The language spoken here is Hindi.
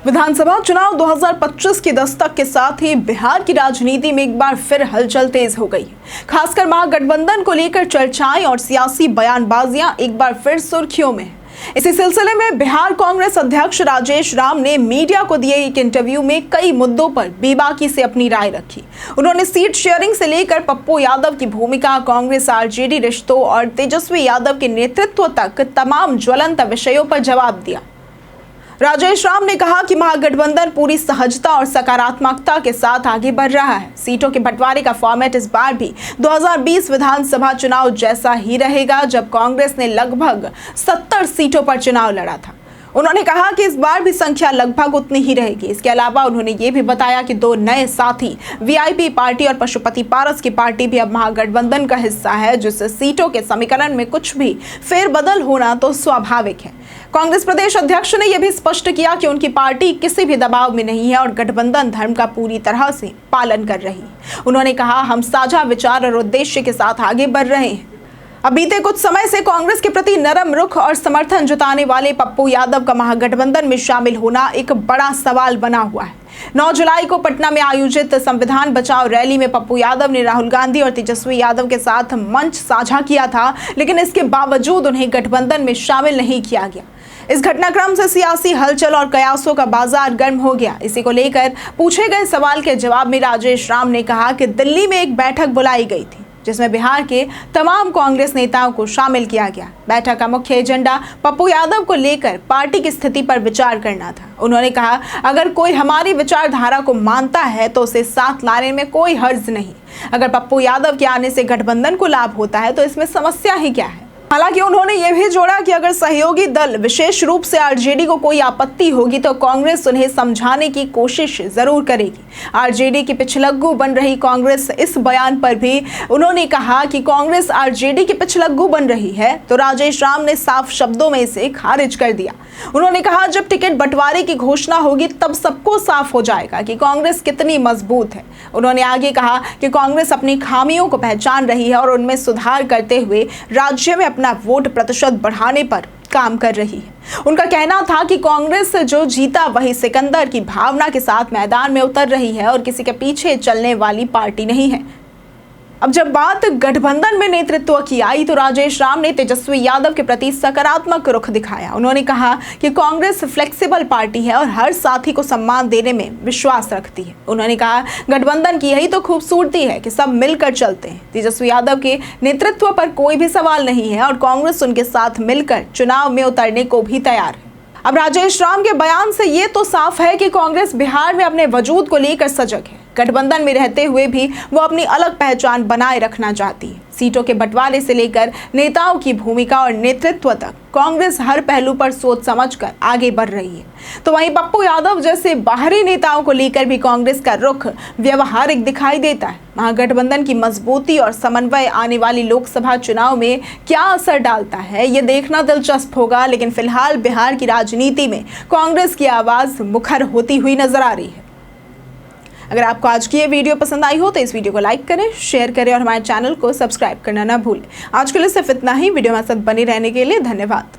विधानसभा चुनाव 2025 की दस्तक के साथ ही बिहार की राजनीति में एक बार फिर हलचल तेज हो गई है। खासकर महागठबंधन को लेकर चर्चाएं और सियासी बयानबाजियां एक बार फिर सुर्खियों में हैं। इसी सिलसिले में बिहार कांग्रेस अध्यक्ष राजेश राम ने मीडिया को दिए एक इंटरव्यू में कई मुद्दों पर बेबाकी से अपनी राय रखी। उन्होंने सीट शेयरिंग से लेकर पप्पू यादव की भूमिका, कांग्रेस आरजेडी रिश्तों और तेजस्वी यादव के नेतृत्व तक तमाम ज्वलंत विषयों पर जवाब दिया। राजेश राम ने कहा कि महागठबंधन पूरी सहजता और सकारात्मकता के साथ आगे बढ़ रहा है। सीटों के बंटवारे का फॉर्मेट इस बार भी 2020 विधानसभा चुनाव जैसा ही रहेगा, जब कांग्रेस ने लगभग 70 सीटों पर चुनाव लड़ा था। उन्होंने कहा कि इस बार भी संख्या लगभग उतनी ही रहेगी। इसके अलावा उन्होंने ये भी बताया कि दो नए साथी वीआईपी पार्टी और पशुपति पारस की पार्टी भी अब महागठबंधन का हिस्सा है, जिससे सीटों के समीकरण में कुछ भी फेरबदल होना तो स्वाभाविक है। कांग्रेस प्रदेश अध्यक्ष ने यह भी स्पष्ट किया कि उनकी पार्टी किसी भी दबाव में नहीं है और गठबंधन धर्म का पूरी तरह से पालन कर रही है। उन्होंने कहा, हम साझा विचार और उद्देश्य के साथ आगे बढ़ रहे हैं। अब बीते कुछ समय से कांग्रेस के प्रति नरम रुख और समर्थन जताने वाले पप्पू यादव का महागठबंधन में शामिल होना एक बड़ा सवाल बना हुआ है। 9 जुलाई को पटना में आयोजित संविधान बचाओ रैली में पप्पू यादव ने राहुल गांधी और तेजस्वी यादव के साथ मंच साझा किया था, लेकिन इसके बावजूद उन्हें गठबंधन में शामिल नहीं किया गया। इस घटनाक्रम से सियासी हलचल और कयासों का बाजार गर्म हो गया। इसी को लेकर पूछे गए सवाल के जवाब में राजेश राम ने कहा कि दिल्ली में एक बैठक बुलाई गई थी, जिसमें बिहार के तमाम कांग्रेस नेताओं को शामिल किया गया। बैठक का मुख्य एजेंडा पप्पू यादव को लेकर पार्टी की स्थिति पर विचार करना था। उन्होंने कहा, अगर कोई हमारी विचारधारा को मानता है तो उसे साथ लाने में कोई हर्ज नहीं। अगर पप्पू यादव के आने से गठबंधन को लाभ होता है तो इसमें समस्या ही क्या है। हालांकि उन्होंने यह भी जोड़ा कि अगर सहयोगी दल विशेष रूप से आरजेडी को कोई आपत्ति होगी तो कांग्रेस उन्हें समझाने की कोशिश जरूर करेगी। आरजेडी की पिछलग्गू बन रही कांग्रेस, इस बयान पर भी उन्होंने कहा कि कांग्रेस आरजेडी की पिछलग्गू बन रही है, तो राजेश राम ने साफ शब्दों में इसे खारिज कर दिया। उन्होंने कहा, जब टिकट बंटवारे की घोषणा होगी तब सबको साफ हो जाएगा कि कांग्रेस कितनी मजबूत है। उन्होंने आगे कहा कि कांग्रेस अपनी खामियों को पहचान रही है और उनमें सुधार करते हुए राज्य में अपना वोट प्रतिशत बढ़ाने पर काम कर रही है। उनका कहना था कि कांग्रेस जो जीता वही सिकंदर की भावना के साथ मैदान में उतर रही है और किसी के पीछे चलने वाली पार्टी नहीं है। अब जब बात गठबंधन में नेतृत्व की आई तो राजेश राम ने तेजस्वी यादव के प्रति सकारात्मक रुख दिखाया। उन्होंने कहा कि कांग्रेस फ्लेक्सिबल पार्टी है और हर साथी को सम्मान देने में विश्वास रखती है। उन्होंने कहा, गठबंधन की यही तो खूबसूरती है कि सब मिलकर चलते हैं। तेजस्वी यादव के नेतृत्व पर कोई भी सवाल नहीं है और कांग्रेस उनके साथ मिलकर चुनाव में उतरने को भी तैयार है। अब राजेश राम के बयान से ये तो साफ है कि कांग्रेस बिहार में अपने वजूद को लेकर सजग है। गठबंधन में रहते हुए भी वो अपनी अलग पहचान बनाए रखना चाहती है। सीटों के बंटवारे से लेकर नेताओं की भूमिका और नेतृत्व तक कांग्रेस हर पहलू पर सोच समझकर आगे बढ़ रही है। तो वहीं पप्पू यादव जैसे बाहरी नेताओं को लेकर भी कांग्रेस का रुख व्यवहारिक दिखाई देता है। महागठबंधन की मजबूती और समन्वय आने वाली लोकसभा चुनाव में क्या असर डालता है, ये देखना दिलचस्प होगा। लेकिन फिलहाल बिहार की राजनीति में कांग्रेस की आवाज मुखर होती हुई नजर आ रही है। अगर आपको आज की ये वीडियो पसंद आई हो तो इस वीडियो को लाइक करें, शेयर करें और हमारे चैनल को सब्सक्राइब करना ना भूलें। आज के लिए सिर्फ इतना ही। वीडियो हमारे साथ बने रहने के लिए धन्यवाद।